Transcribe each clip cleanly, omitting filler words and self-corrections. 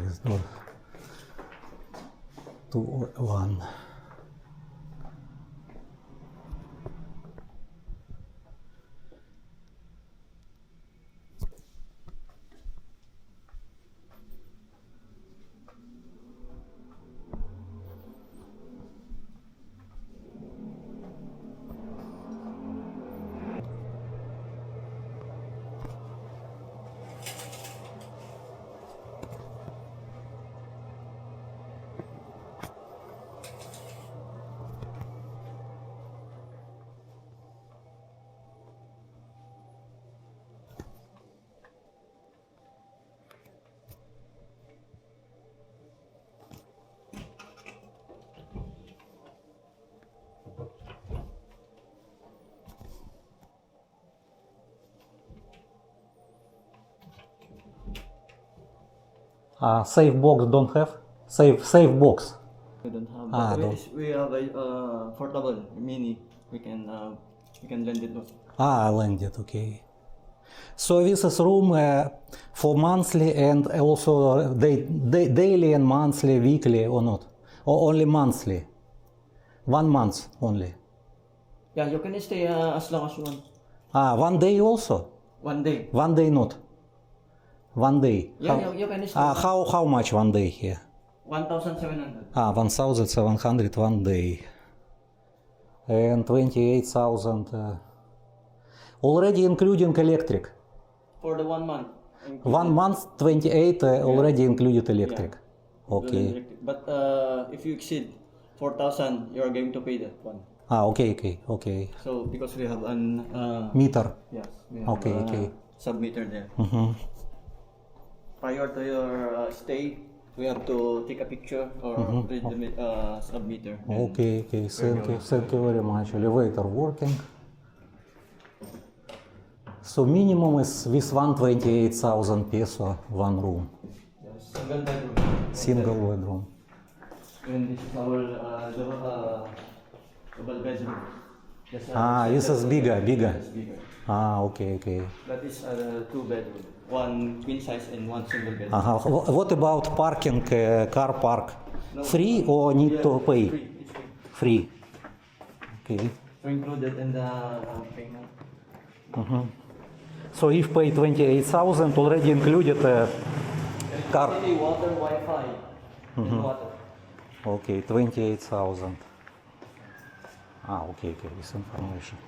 It's not 2 or 1. Safe box don't have? Safe box. We don't have. Ah, But we have a portable mini. We can lend it. Lend it, okay. So this is room for monthly and also daily and monthly, weekly or not? Or only monthly? 1 month only? Yeah, you can stay as long as you want. 1 day also? 1 day. 1 day not? 1 day? Yeah, you can stay. How much 1 day here? 1,700. 1,700 1 day. And 28,000 already including electric. For the 1 month. 1 month 28 already included electric. Yeah. Okay. But if you exceed 4,000, you are going to pay that one. Okay. So because we have an Meter. yes, we have Okay. submeter there. Prior to your stay, we have to take a picture or read the submeter. Okay. Thank you very much. Elevator working. So minimum is with 128,000 peso 1 room. Yes, single bedroom. Single bedroom. And this is our double bedroom. Yes, This is bigger. Yes, bigger. Okay. That is 2 bedroom. 1 queen size and 1 single bedroom. What about parking, car park? No, Free or need to pay? Free. It's Free. free. Okay. So included in the payment. So if pay 28,000 already included car. Water, Wi-Fi, and water. Okay, 28,000. Okay, this information.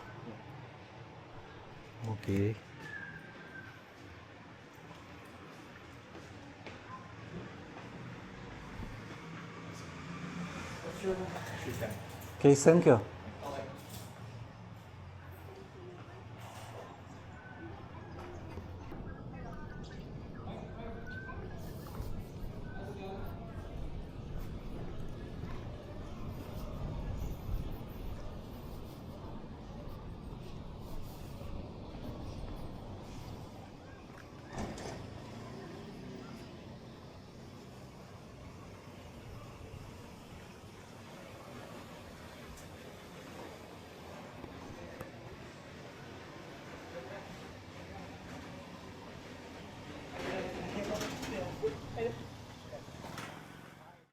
Okay. Okay, thank you.